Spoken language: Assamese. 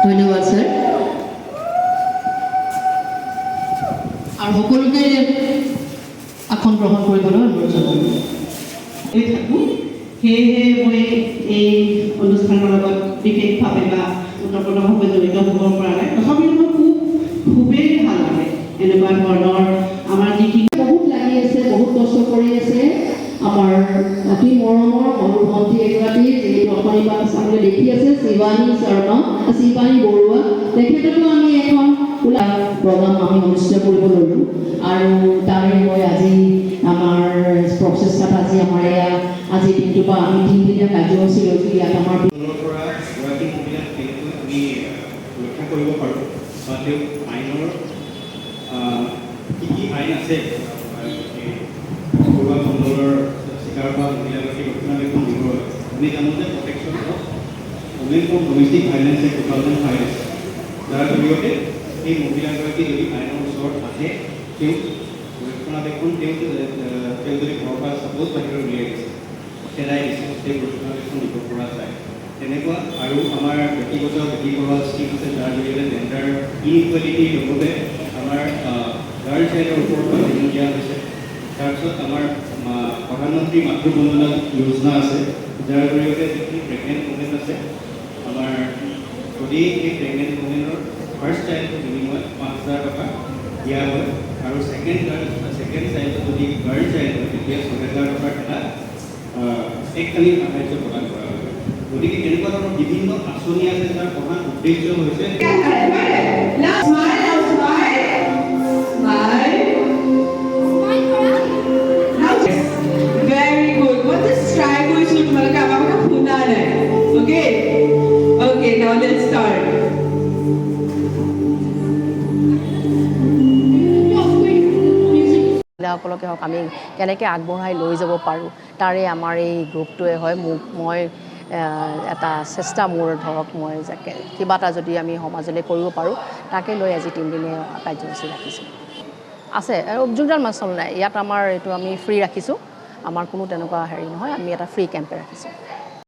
ধন্যবাদ স্যাৰ। আৰু সকলোকে আসন গ্ৰহণ কৰিবলৈ অনুৰোধ জনালোঁ। থাকোঁ সেয়েহে মই এই অনুষ্ঠানৰ লগত বিশেষভাৱে বা ওতঃপ্ৰোতভাৱে জড়িত হ'ব পৰা নাই। তথাপিও মোৰ খুবেই ভাল লাগে এনেকুৱা ধৰণৰ আমাৰ যিখিনি বহুত লাগি আছে, বহুত কষ্ট কৰি আছে আমাৰ অতি মৰমৰ সৰু ভণ্টি এগৰাকী, যিহেতু অসমী চাবলৈ দেখি আছে, শিৱানী বৰুৱা। তেখেতকো আমি এখন প্ৰগ্ৰাম আমি অনুষ্ঠিত কৰিব ল'লোঁ আৰু তাৰে মই আজি আমাৰ প্ৰচেষ্টাত আজি আমাৰ এয়া আজি দিনটোৰ পৰা আমি 3 দিনীয়া কাৰ্যসূচী লৈছোঁ। ইয়াত আমাৰ পৰা গৰাকী মহিলাক কেনেকৈ আমি ৰক্ষা কৰিব পাৰোঁ বা তেওঁ আইনৰ কি আইন আছে ঘৰুৱা কণ্ডলৰ চিকাৰ হোৱা মহিলাগৰাকীক ৰক্ষণাবেক্ষণ দিব। আমি জানো যে protection of women from domestic violence act 2005 আছে, যাৰ জৰিয়তে সেই মহিলাগৰাকী যদি আইনৰ ওচৰত আহে তেওঁক ৰক্ষণাবেক্ষণ তেওঁ যদি ঘৰৰ পৰা চাপ'জ বাহিৰত উলিয়াই দিছে, খেলাই দিছে, সেই ৰক্ষণাবেক্ষণ দিব পৰা যায়। তেনেকুৱা আৰু আমাৰ ব্যক্তিগত কৰা স্কীম আছে, যাৰ জৰিয়তে জেণ্ডাৰ ইনইকুৱেলিটিৰ লগতে আমাৰ গাৰ্ল চাইল্ডৰ ওপৰত ধ্যান দিয়া হৈছে। তাৰপিছত আমাৰ প্ৰধানমন্ত্ৰী মাতৃ বন্দনা যোজনা আছে, যাৰ জৰিয়তে যিখিনি প্ৰেগনেণ্ট ওমেন আছে, আমাৰ যদি সেই প্ৰেগনেণ্ট ওমেনৰ ফাৰ্ষ্ট চাইল্ডৰ বিনিময়ত 5,000 টকা দিয়া হয় আৰু ছেকেণ্ড চাইল্ড যদি গাৰ্ল চাইল্ড হয় তেতিয়া 6,000 টকাৰ এটা এককালীন সাহায্য প্ৰদান কৰা হয়। গতিকে এনেকুৱা ধৰণৰ বিভিন্ন আঁচনি আছে, যাৰ প্ৰধান উদ্দেশ্য হৈছে মহিলাসকলকে হওক আমি কেনেকৈ আগবঢ়াই লৈ যাব পাৰোঁ, তাৰে আমাৰ এই গ্ৰুপটোৱে হয়। মই এটা চেষ্টা মোৰ ধৰক মই যাকে কিবা এটা যদি আমি সমাজলৈ কৰিব পাৰোঁ তাকে লৈ আজি 3 দিনীয়া কাৰ্যসূচী ৰাখিছোঁ। আছে যোগদান মাচল নাই ইয়াত আমাৰ এইটো আমি ফ্ৰী ৰাখিছোঁ, আমাৰ কোনো তেনেকুৱা হেৰি নহয়, আমি এটা ফ্ৰী কেম্পে ৰাখিছোঁ।